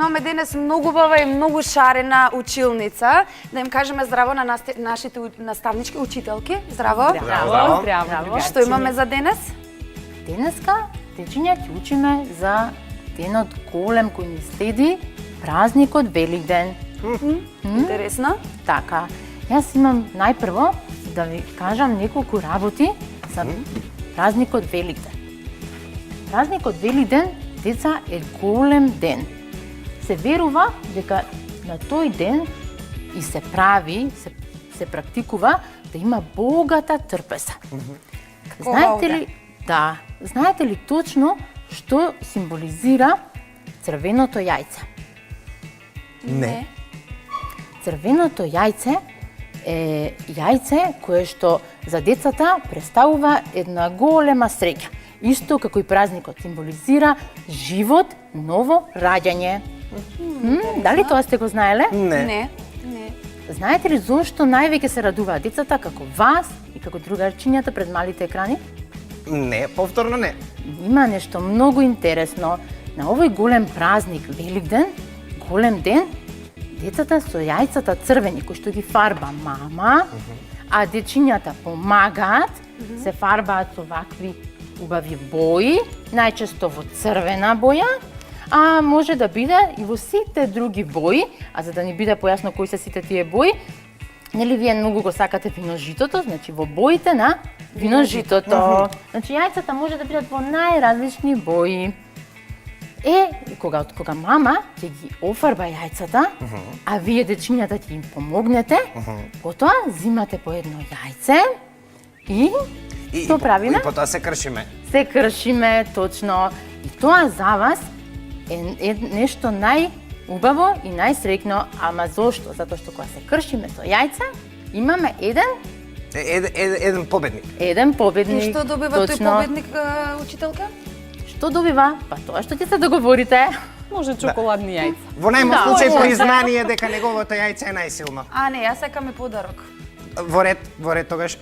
имаме денес многу убава и многу шарена училница. Да им кажеме здраво на нашите наставнички, учителки. Здраво. Здраво. Што имаме за денес? Денеска, дечиња, ќе учиме за денот голем кој ни следи, празникот Великден. Интересно. Така. Јас имам најпрво да ви кажам неколку работи за празникот Великден. Празникот Великден, деца, е голем ден. Се верува дека на тој ден и се прави, се практикува да има богата трпеза. Знаете ли точно што символизира црвеното јајце? Не. Црвеното јајце е јајце кое што за децата представува една голема среќа. Исто како и празникот символизира живот, ново раѓање. Дали тоа сте го знаеле? Не. Знаете ли зошто највеќе се радуваат децата како вас и како другарчињата пред малите екрани? Не, повторно не. Има нешто многу интересно. На овој голем празник Великден, голем ден, децата со јајцата црвени кои што ги фарба мама, а дечињата помагаат, се фарбаат со вакви убави бои, најчесто во црвена боја, а може да биде и во сите други бои, а за да ни биде појасно кои се сите тие бои, нели вие многу го сакате виножитото, значи во боите на виножитото. Значи јајцата може да бидат во најразлични бои. Кога мама ќе ги офарба јајцата, а вие дечињата ќе им помогнете, потоа зимате по едно јајце и што правиме? И потоа се кршиме. Се кршиме, точно. И тоа за вас е нешто најубаво и најсреќно, ама зошто? Затоа што кога се кршиме со јајца, имаме Еден победник. Еден победник. И што добива тој победник, учителка? Што добива? Па тоа што ќе се договорите. Може чоколадни јајца. Во најмал случај признание дека неговото јајце е најсилно. А не, јас сакам и подарок. Во ред тогаш,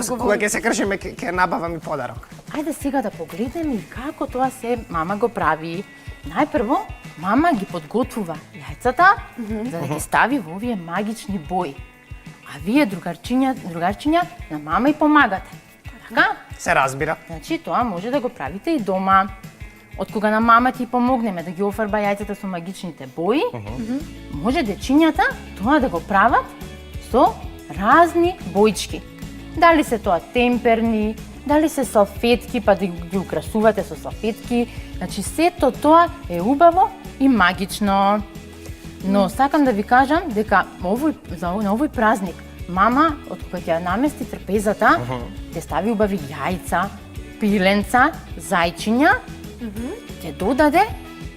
кога ќе се кршиме, ќе набавам и подарок. Ајде сега да погледнеме и како тоа се мама го прави. Најпрво, мама ги подготвува јајцата за да ги стави во овие магични бои. А вие, другарчиња, на мама и помагате. Така? Се разбира. Значи, тоа може да го правите и дома. Од кога на мама ти помогнеме да ги офарба јајцата со магичните бои, може дечињата тоа да го прават со разни боички. Дали се тоа темперни, дали се салфетки, па да ги украсувате со салфетки. Значи, сето тоа е убаво и магично. Но сакам да ви кажам дека на овој празник мама, од кога ќе намести трпезата, ќе стави убави јајца, пиленца, зајчиња, ќе додаде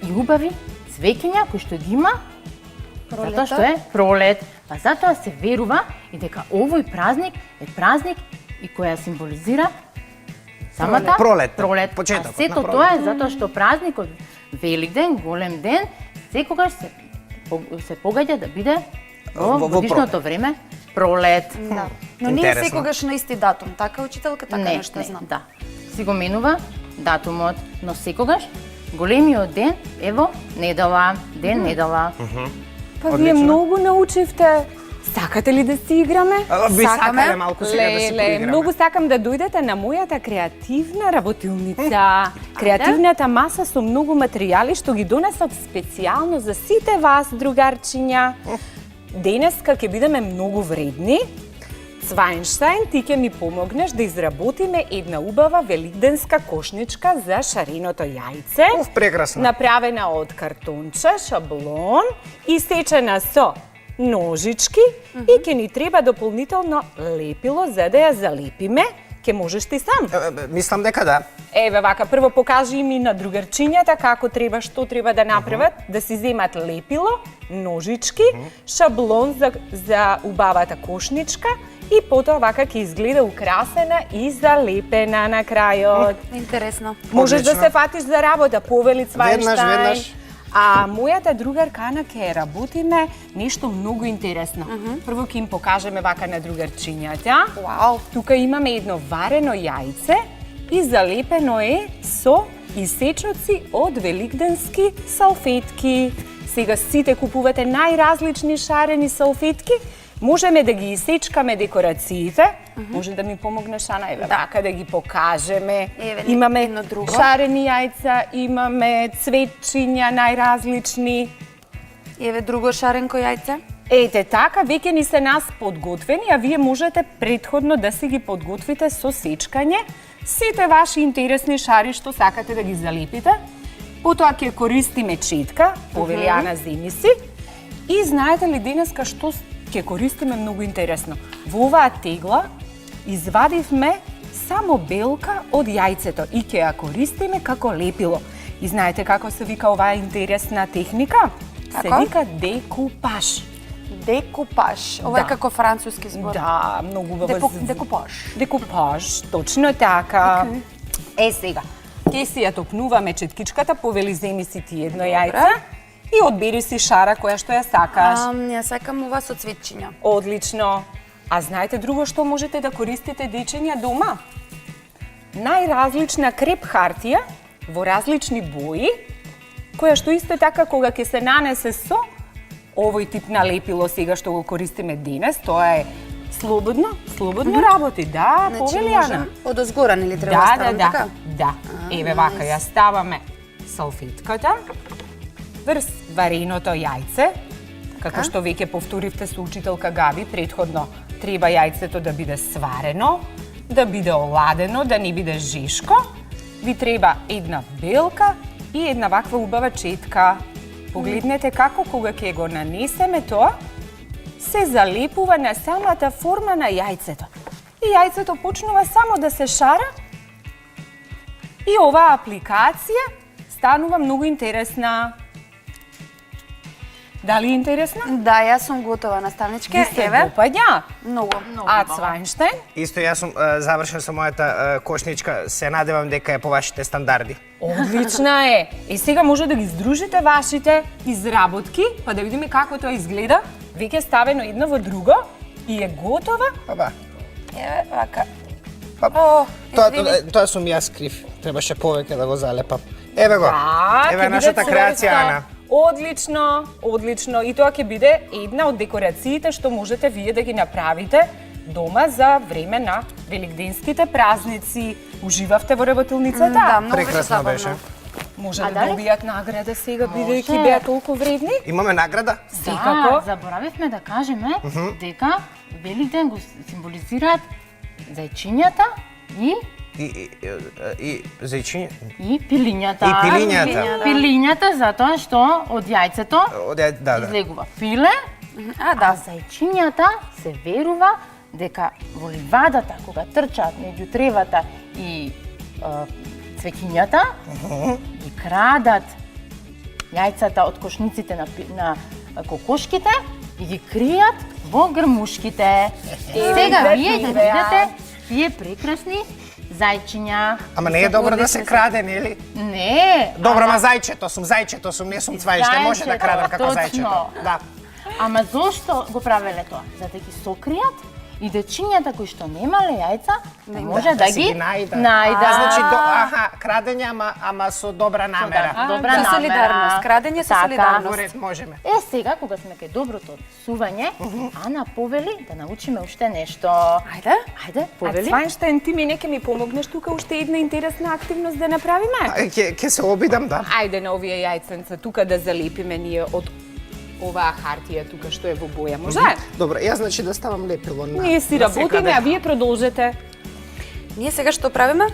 и убави цвеќиња кои што ги има затоа што е пролет. Па затоа се верува и дека овој празник е празник и која символизира самата пролет. Почетокот. А сето тоа е затоа што празникот Великден, голем ден, секогаш се погаѓа да биде во годишното време пролет. Да. Но не е секогаш на исти датум, така учителка, така нешто знам. Да. Си го менува датумот, но секогаш големиот ден е во недела, недела. Па вие многу научивте. Сакате ли да си играме? Би сакале малку сега да си поиграме. Многу сакам да дојдете на мојата креативна работилница. Креативната маса со многу материјали што ги донесов специјално за сите вас, другарчиња. Денеска ќе бидеме многу вредни. Цвајнштајн, ти ќе ми помогнеш да изработиме една убава великденска кошничка за шареното јајце. Прекрасно. Направена од картонче, шаблон, исечена со ножички и ќе ни треба дополнително лепило за да ја залепиме. Ќе можеш ти сам? Мислам дека да. Еве вака, прво покажи ми на другарчињата како треба, што треба да направат, да си земат лепило, ножички, шаблон за убавата кошничка и потоа вака ќе изгледа украсена и залепена на крајот. Интересно. Можеш да се фатиш за работа, повели Цвајнштајн. Веднаш. А мојата другарка Ана ќе работиме нешто многу интересно. Прво ќе им покажеме вака на другарчињата. Вау! Тука имаме едно варено јајце и залепено е со исечоци од великденски салфетки. Сега сите купувате најразлични шарени салфетки. Можеме да ги исечкаме декорациите. Може да ми помогнеш, Ана, еве вака да ги покажеме. Еве, Имаме едно друго. шарени јајца, имаме цветчиња најразлични. Еве друго шаренко јајце. Ете така, веќе ни се нас подготвени, а вие можете предходно да си ги подготвите со сечкање. Сите ваши интересни шари што сакате да ги залепите. Потоа ќе користиме четка, повели Ана, земи си. И знаете ли денеска што ќе користиме многу интересно? Во оваа тегла извадивме само белка од јајцето и ќе ја користиме како лепило. И знаете како се вика оваа интересна техника? Се Како? вика декупаж. Декупаж. Ова е Да. како француски збор. Да, многу убаво. Декупаж. Декупаж, точно така. Е, сега, ќе си ја топнуваме четкичката, повели земи си ти едно јајце и одбери си шара која што ја сакаш. Ја сакам ова со цветчиња. Одлично. А знаете друго што можете да користите дечиња дома? Најразлична креп хартија во различни бои, која што исто така кога ќе се нанесе со овој тип на лепило сега што го користиме денес, тоа е слободно работи, да, повели Ана. Одозгора нели треба Да, ставам да, така? да. Еве вака ја ставаме салфетката врз вареното јајце. Како што веќе повторивте со учителка Габи, предходно треба јајцето да биде сварено, да биде оладено, да не биде жешко. Ви треба една белка и една ваква убава четка. Погледнете како кога ќе го нанесеме тоа, се залепува на самата форма на јајцето. И јајцето почнува само да се шара. И оваа апликација станува многу интересна. Дали е интересна? Да, јас сум готова, наставничке. Ви се Еве, допаѓа? многу. А Цвајнштајн? Исто јас сум завршен со мојата кошничка, се надевам дека е по вашите стандарди. Одлична е. И сега може да ги здружите вашите изработки, па да видиме како тоа изгледа. Веќе ставено едно во друго и е готова. Па. Еве, вака. Па, О, извини. тоа сум јас крив. Требаше повеќе да го залепам. Еве го. Да, Еве ќе нашата биде креација, цврсто. Ана. Одлично, одлично. И тоа ќе биде една од декорациите што можете вие да ги направите дома за време на великденските празници. Уживавте во работилницата? Да, многу беше Прекрасно забавно. беше. Може А да дали? добијат награда сега, бидејќи Може. беа толку вредни? Имаме награда? Секако. Да, заборавивме да кажеме дека Великден го символизираат зајчињата и И зајчиња. пилињата. И пилињата. Пилињата затоа што од јајцето Да. излегува пиле, А, да. а зајчињата се верува дека во ливадата, кога трчаат меѓу тревата и цвеќињата, ги крадат јајцата од кошниците на кокошките и ги кријат во грмушките. Сега вие ќе видите тие прекрасни зајчиња. Ама не е добро да се краде, нели? Не. Добро, ама зајчето сум, не сум цвајште, може да крадам како точно. зајчето. Да. Ама зошто го правеле тоа? За да ги сокријат и дечињата кои што немале јајца, да може да си ги најдат. најдат. Значи, крадење, ама со добра намера. Добра Со намера. солидарност, крадење со Така. солидарност. Во ред, можеме. Сега, кога сме кај доброто псување, Ана повели да научиме уште нешто. Ајде. Ајде, А повели. Цвајнштајн, ти ми неке ми помогнеш тука уште една интересна активност да направиме? Ќе се обидам, да. Ајде на овие јајценца тука да залепиме ние од оваа хартија тука што е во боја. Може? Добро, јас значи да ставам лепило на. Ние си на секаде. работиме, а вие продолжете. Ние сега што правиме?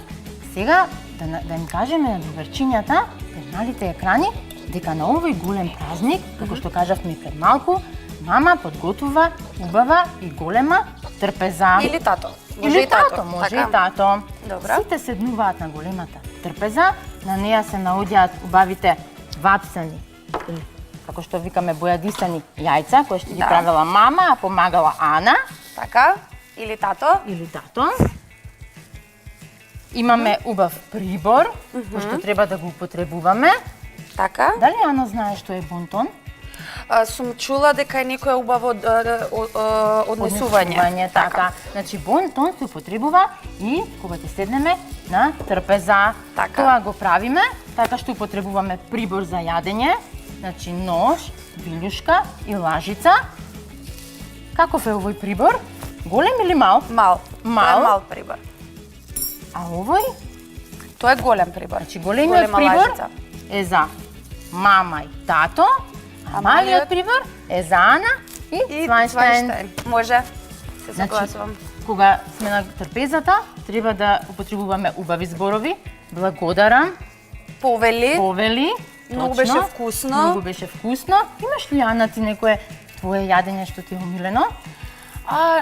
Сега да им кажеме на другарчињата, пред малите екрани, дека на овој голем празник, како што кажавме и пред малку, мама подготвува убава и голема трпеза. Или тато. Или тато, може Така. и тато. Добра. Сите седнуваат на големата трпеза, на неа се наоѓаат убавите вапсани, или како што викаме бојадисани јајца, кои што ги правела мама, а помагала Ана Така. Или тато. или тато. Имаме убав прибор, кој што треба да го употребуваме. Така. Дали Ана знае што е бонтон? Сум чула дека е некоја убаво однесување. Така. Значи бонтон се употребува и кога ќе седнеме на трпеза. Така. Тоа го правиме, така што употребуваме прибор за јадење, Значи нож, вилјушка и лажица. Каков е овој прибор? Голем или мал? Мал. Мал? Тоа е мал прибор. А овој? Тоа е голем прибор. Значи големиот Голема прибор лажица. е за мама и тато, а малиот прибор е за Ана и Цвајштајн. Може. Се Значи, согласувам. кога сме на трпезата, треба да употребуваме убави зборови. Благодарам, повели. Многу точно. беше вкусно. Многу беше вкусно. Имаш ли, Ана, ти некое твое јадење што ти е омилено?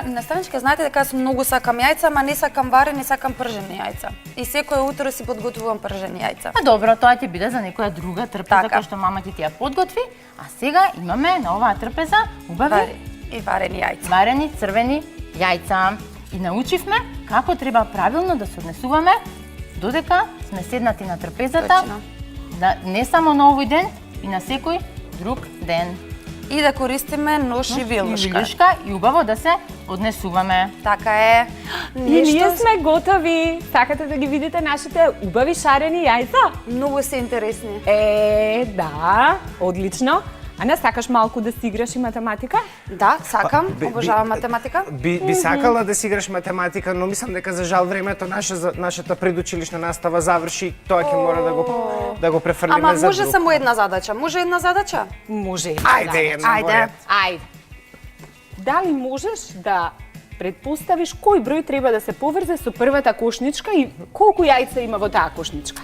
Наставничка, знаете дека јас многу сакам јајца, ама не сакам варени, сакам пржени јајца. И секој утро си подготвувам пржени јајца. А добро, тоа ќе биде за некоја друга трпеза Така. која што мама ти ја подготви, а сега имаме на оваа трпеза убави И варени јајца. варени црвени јајца. И научивме како треба правилно да се однесуваме додека сме седнати на трпезата, Точно. да не само на овој ден, и на секој друг ден. И да користиме нож и И вилушка. вилјушка и убаво да се однесуваме. Така е. И ние сме готови. Сакате да ги видите нашите убави шарени јајца? Многу се интересни. Да, одлично. Ана, сакаш малку да си играш и математика? Да, сакам. Би- Обожавам би- математика. Би сакала да си играш математика, но мислам дека за жал времето нашата предучилишна настава заврши, тоа ќе мора да го префрлиме Ама за може друг. само една задача. Може една задача? Може. Ајде, една Ајде. поред. Ајде. Дали можеш да предпоставиш кој број треба да се поврзе со првата кошничка и колку јајца има во таа кошничка?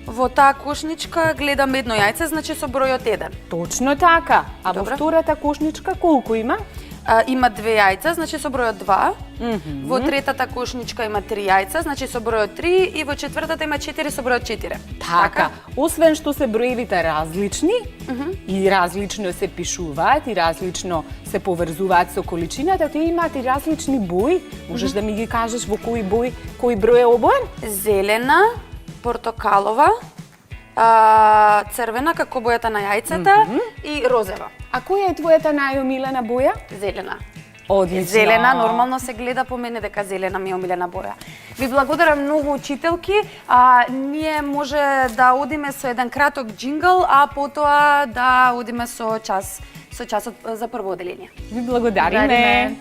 Во таа кошничка гледам едно јајце, значи со бројот 1. Точно така. А Добро. во втората кошничка колку има? Има 2 јајца, значи со бројот 2. Во третата кошничка има 3 јајца, значи со бројот 3 и во четвртата има 4 со бројот 4. Така. Освен што се броевите различни и различно се пишуваат и различно се поврзуваат со количината, тие имаат и различни бои. Можеш да ми ги кажеш во кој бој, кој број е обоен? Зелена, портокалова, црвена како бојата на јајцата и розева. А која е твојата најомилена боја? Зелена. Одлично. Зелена, нормално се гледа по мене дека зелена ми е омилена боја. Ви благодарам многу учителки. Ние може да одиме со еден краток джингл, а потоа да одиме со часот за прво оделение. Ви благодариме.